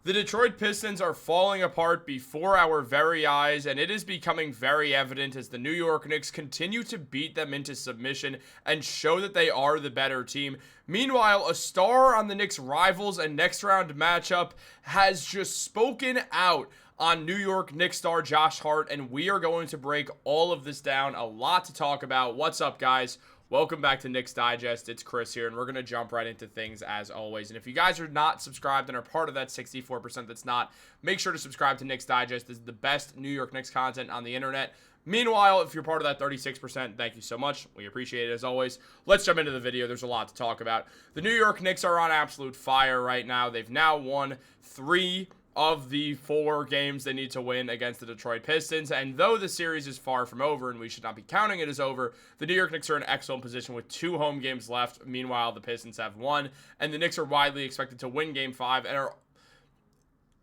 The Detroit Pistons are falling apart before our very eyes, and it is becoming very evident as the New York Knicks continue to beat them into submission and show that they are the better team. Meanwhile, a star on the Knicks' rivals and next round matchup has just spoken out on New York Knicks star Josh Hart, and we are going to break all of this down. A lot to talk about. What's up, guys? Welcome back to Knicks Digest. It's Chris here, and we're going to jump right into things as always. And if you guys are not subscribed and are part of that 64% that's not, make sure to subscribe to Knicks Digest. This is the best New York Knicks content on the internet. Meanwhile, if you're part of that 36%, thank you so much. We appreciate it as always. Let's jump into the video. There's a lot to talk about. The New York Knicks are on absolute fire right now. They've now won 3 of the 4 games they need to win against the Detroit Pistons. And though the series is far from over and we should not be counting it as over, the New York Knicks are in excellent position with 2 home games left. Meanwhile, the Pistons have 1, and the Knicks are widely expected to win Game 5 and are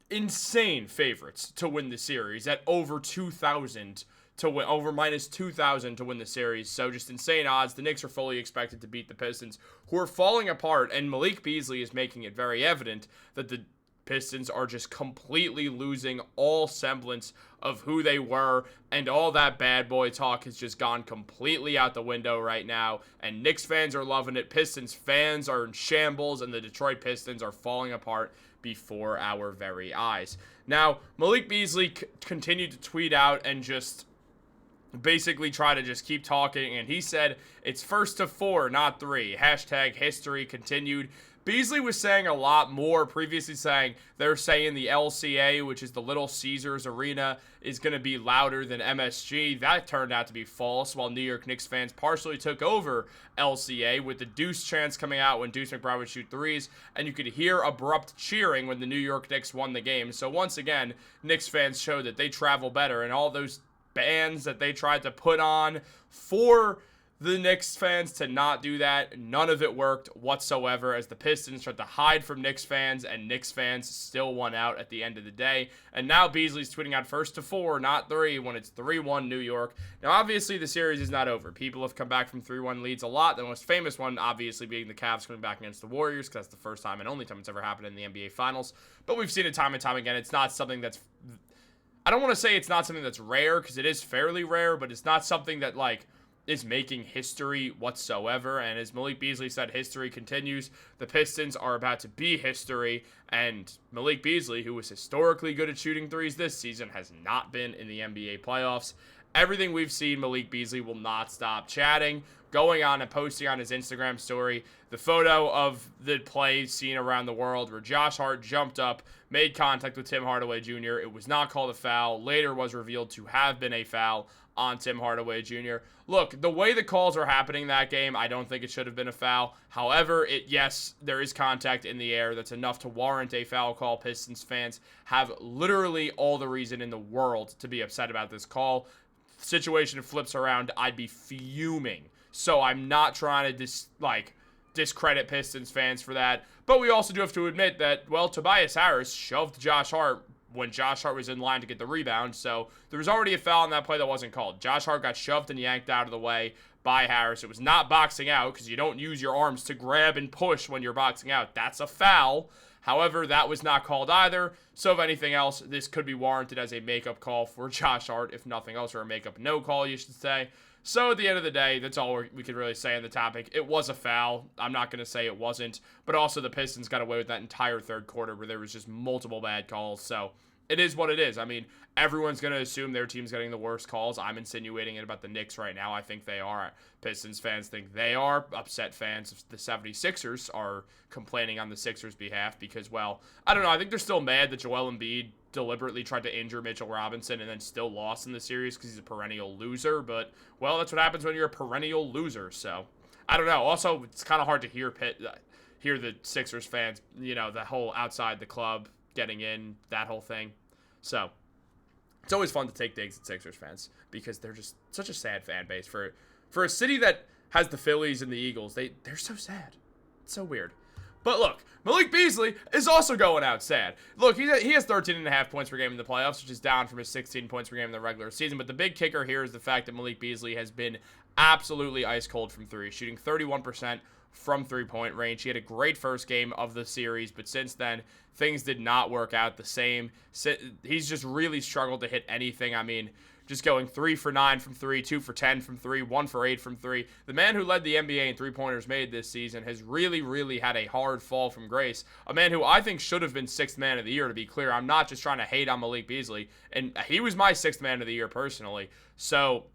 insane favorites to win the series at over 2,000 to win, over minus 2,000 to win the series. So just insane odds. The Knicks are fully expected to beat the Pistons, who are falling apart, and Malik Beasley is making it very evident that the Pistons are just completely losing all semblance of who they were, and all that bad boy talk has just gone completely out the window right now, and Knicks fans are loving it. Pistons fans are in shambles, and the Detroit Pistons are falling apart before our very eyes. Now, Malik Beasley continued to tweet out and just basically try to just keep talking, and he said it's first to 4, not 3. Hashtag history continued. Beasley was saying a lot more, previously saying they're saying the LCA, which is the Little Caesars Arena, is going to be louder than MSG. That turned out to be false, while New York Knicks fans partially took over LCA with the Deuce chants coming out when Deuce McBride would shoot threes, and you could hear abrupt cheering when the New York Knicks won the game. So once again, Knicks fans showed that they travel better, and all those bands that they tried to put on for the Knicks fans to not do that, none of it worked whatsoever, as the Pistons tried to hide from Knicks fans, and Knicks fans still won out at the end of the day. And now Beasley's tweeting out first to 4, not 3, when it's 3-1 New York. Now, obviously, the series is not over. People have come back from 3-1 leads a lot. The most famous one, obviously, being the Cavs coming back against the Warriors, because that's the first time and only time it's ever happened in the NBA Finals. But we've seen it time and time again. It's not something that's... I don't want to say it's not something that's rare, because it is fairly rare, but it's not something that, like, is making history whatsoever. And as Malik Beasley said, history continues. The Pistons are about to be history, and Malik Beasley, who was historically good at shooting threes this season, has not been in the NBA playoffs. Everything we've seen, Malik Beasley will not stop chatting, going on and posting on his Instagram story the photo of the play seen around the world where Josh Hart jumped up, made contact with Tim Hardaway Jr. It was not called a foul. Later was revealed to have been a foul on Tim Hardaway Jr. Look, the way the calls are happening that game, I don't think it should have been a foul. However, yes, there is contact in the air that's enough to warrant a foul call. Pistons fans have literally all the reason in the world to be upset about this call. Situation flips around, I'd be fuming. So I'm not trying to discredit Pistons fans for that. But we also do have to admit that, well, Tobias Harris shoved Josh Hart when Josh Hart was in line to get the rebound. So there was already a foul on that play that wasn't called. Josh Hart got shoved and yanked out of the way by Harris. It was not boxing out, because you don't use your arms to grab and push when you're boxing out. That's a foul. However, that was not called either. So if anything else, this could be warranted as a makeup call for Josh Hart, if nothing else, or a makeup no call, you should say. So at the end of the day, that's all we could really say on the topic. It was a foul. I'm not going to say it wasn't. But also the Pistons got away with that entire third quarter where there was just multiple bad calls. So it is what it is. I mean, everyone's going to assume their team's getting the worst calls. I'm insinuating it about the Knicks right now. I think they are. Pistons fans think they are. Upset fans of the 76ers are complaining on the Sixers' behalf because, well, I don't know. I think they're still mad that Joel Embiid deliberately tried to injure Mitchell Robinson and then still lost in the series because he's a perennial loser. But, well, that's what happens when you're a perennial loser. So, I don't know. Also, it's kind of hard to hear the Sixers fans, the whole outside the club getting in, that whole thing. So, it's always fun to take digs at Sixers fans because they're just such a sad fan base. For a city that has the Phillies and the Eagles, they're so sad. It's so weird. But look, Malik Beasley is also going out sad. Look, he has 13.5 points per game in the playoffs, which is down from his 16 points per game in the regular season. But the big kicker here is the fact that Malik Beasley has been absolutely ice cold from 3, shooting 31%, from three-point range. He had a great first game of the series, but since then, things did not work out the same. He's just really struggled to hit anything. I mean, just going 3 for 9 from 3, 2 for 10 from 3, 1 for 8 from 3. The man who led the NBA in three-pointers made this season has really, really had a hard fall from grace. A man who I think should have been 6th man of the year, to be clear. I'm not just trying to hate on Malik Beasley. And he was my 6th man of the year personally. So,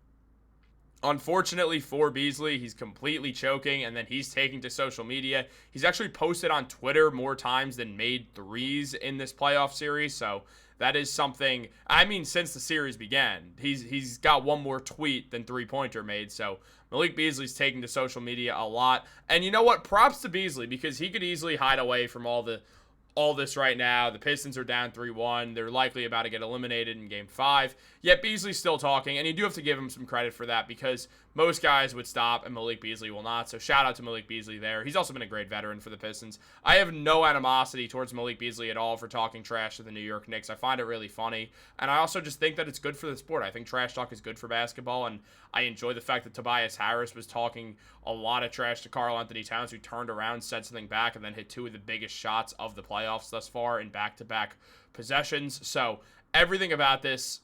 unfortunately for Beasley, he's completely choking, and then he's taking to social media. He's actually posted on Twitter more times than made threes in this playoff series, so that is something, I mean, since the series began, he's got one more tweet than three-pointer made, so Malik Beasley's taking to social media a lot. And you know what? Props to Beasley, because he could easily hide away from all this right now. The Pistons are down 3-1. They're likely about to get eliminated in Game 5. Yet Beasley's still talking, and you do have to give him some credit for that, because most guys would stop and Malik Beasley will not. So shout out to Malik Beasley there. He's also been a great veteran for the Pistons. I have no animosity towards Malik Beasley at all for talking trash to the New York Knicks. I find it really funny, and I also just think that it's good for the sport. I think trash talk is good for basketball, and I enjoy the fact that Tobias Harris was talking a lot of trash to Karl-Anthony Towns, who turned around, said something back, and then hit 2 of the biggest shots of the playoffs thus far in back-to-back possessions. So everything about this,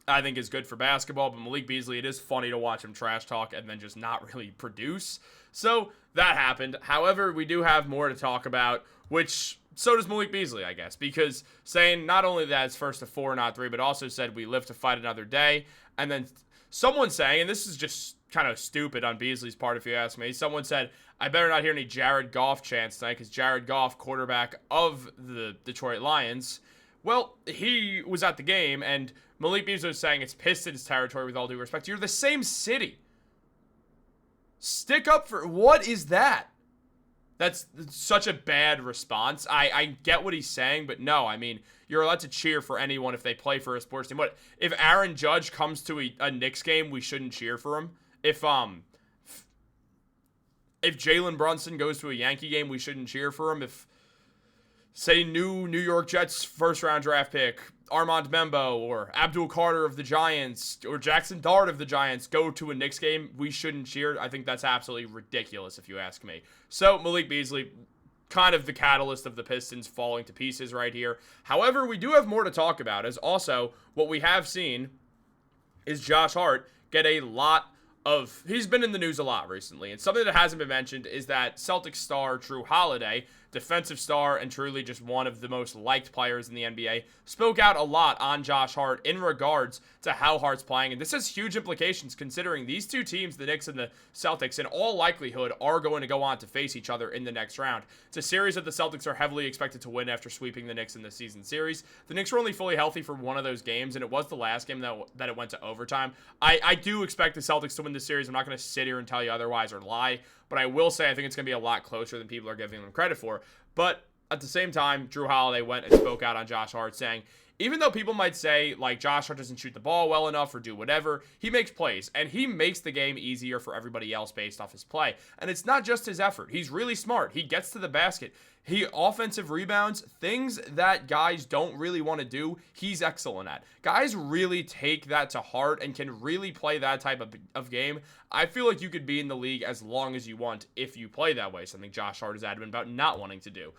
I think, is good for basketball, but Malik Beasley, it is funny to watch him trash talk and then just not really produce. So that happened. However, we do have more to talk about, which so does Malik Beasley, I guess, because saying not only that it's first to 4, not 3, but also said we live to fight another day. And then someone saying, and this is just kind of stupid on Beasley's part if you ask me, someone said, I better not hear any Jared Goff chants tonight, because Jared Goff, quarterback of the Detroit Lions, well, he was at the game, and Malik Beasley was saying it's Pistons territory, with all due respect. You're the same city. Stick up for... What is that? That's such a bad response. I get what he's saying, but no, I mean, you're allowed to cheer for anyone if they play for a sports team. What if Aaron Judge comes to a Knicks game, we shouldn't cheer for him? If Jalen Brunson goes to a Yankee game, we shouldn't cheer for him. If, say, New York Jets first-round draft pick Armand Membo or Abdul Carter of the Giants or Jackson Dart of the Giants go to a Knicks game, we shouldn't cheer. I think that's absolutely ridiculous if you ask me. So Malik Beasley, kind of the catalyst of the Pistons falling to pieces right here. However, we do have more to talk about, as also what we have seen is Josh Hart get a lot of... He's been in the news a lot recently, and something that hasn't been mentioned is that Celtics star Drew Holiday, defensive star and truly just one of the most liked players in the NBA, spoke out a lot on Josh Hart in regards to how Hart's playing. And this has huge implications considering these two teams, the Knicks and the Celtics, in all likelihood are going to go on to face each other in the next round. It's a series that the Celtics are heavily expected to win after sweeping the Knicks in the season series. The Knicks were only fully healthy for one of those games, and it was the last game that it went to overtime. I do expect the Celtics to win this series. I'm not going to sit here and tell you otherwise or lie, but I will say I think it's going to be a lot closer than people are giving them credit for. But at the same time, Drew Holiday went and spoke out on Josh Hart, saying, even though people might say, like, Josh Hart doesn't shoot the ball well enough or do whatever, he makes plays, and he makes the game easier for everybody else based off his play. And it's not just his effort. He's really smart. He gets to the basket. He offensive rebounds, things that guys don't really want to do, he's excellent at. Guys really take that to heart and can really play that type of game. I feel like you could be in the league as long as you want if you play that way, something Josh Hart is adamant about not wanting to do.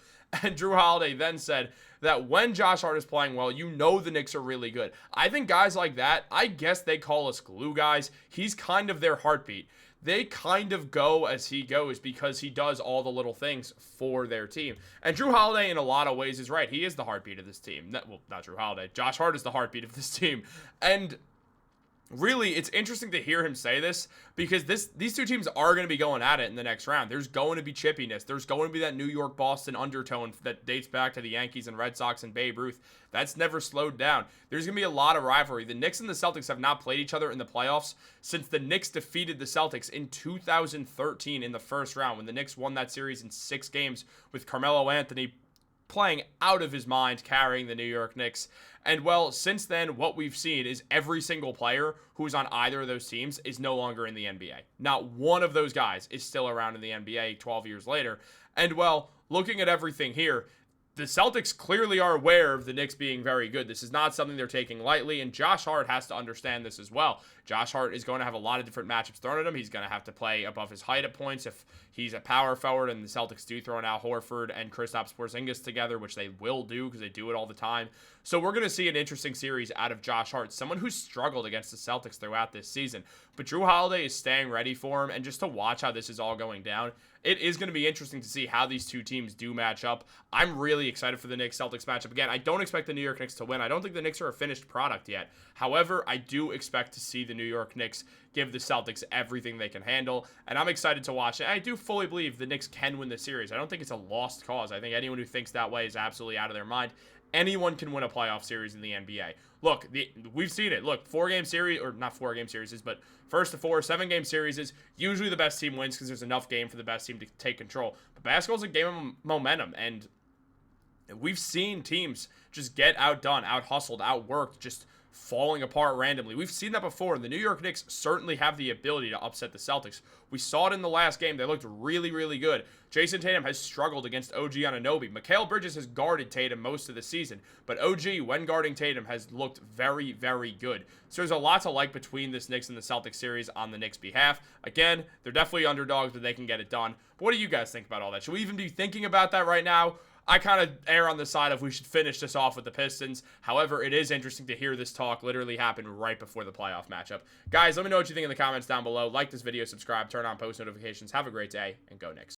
And Drew Holiday then said that when Josh Hart is playing well, you know the Knicks are really good. I think guys like that, I guess they call us glue guys. He's kind of their heartbeat. They kind of go as he goes because he does all the little things for their team. And Drew Holiday, in a lot of ways, is right. He is the heartbeat of this team. Well, not Drew Holiday. Josh Hart is the heartbeat of this team. And really, it's interesting to hear him say this because these two teams are going to be going at it in the next round. There's going to be chippiness. There's going to be that New York-Boston undertone that dates back to the Yankees and Red Sox and Babe Ruth. That's never slowed down. There's going to be a lot of rivalry. The Knicks and the Celtics have not played each other in the playoffs since the Knicks defeated the Celtics in 2013 in the first round when the Knicks won that series in 6 games with Carmelo Anthony playing out of his mind, carrying the New York Knicks. And, well, since then, what we've seen is every single player who's on either of those teams is no longer in the NBA. Not one of those guys is still around in the NBA 12 years later. And, well, looking at everything here, the Celtics clearly are aware of the Knicks being very good. This is not something they're taking lightly, and Josh Hart has to understand this as well. Josh Hart is going to have a lot of different matchups thrown at him. He's going to have to play above his height at points if He's a power forward, and the Celtics do throw in Al Horford and Kristaps Porzingis together, which they will do because they do it all the time. So we're going to see an interesting series out of Josh Hart, someone who's struggled against the Celtics throughout this season. But Jrue Holiday is staying ready for him, and just to watch how this is all going down, it is going to be interesting to see how these two teams do match up. I'm really excited for the Knicks-Celtics matchup. Again, I don't expect the New York Knicks to win. I don't think the Knicks are a finished product yet. However, I do expect to see the New York Knicks give the Celtics everything they can handle, and I'm excited to watch it. I do fully believe the Knicks can win the series. I don't think it's a lost cause. I think anyone who thinks that way is absolutely out of their mind. Anyone can win a playoff series in the NBA. Look, we've seen it. Look, 4-game series, or not 4-game series, but first to 4, 7-game series is usually the best team wins because there's enough game for the best team to take control. But basketball's a game of momentum, and we've seen teams just get outdone, out-hustled, outworked, just falling apart randomly. We've seen that before, and the New York Knicks certainly have the ability to upset the Celtics. We saw it in the last game. They looked really, really good. Jason Tatum has struggled against OG Anunoby. Mikal Bridges has guarded Tatum most of the season, but OG, when guarding Tatum, has looked very, very good. So there's a lot to like between this Knicks and the Celtics series on the Knicks' behalf. Again, they're definitely underdogs, but they can get it done. But what do you guys think about all that? Should we even be thinking about that right now? I kind of err on the side of we should finish this off with the Pistons. However, it is interesting to hear this talk literally happen right before the playoff matchup. Guys, let me know what you think in the comments down below. Like this video, subscribe, turn on post notifications. Have a great day, and go Knicks.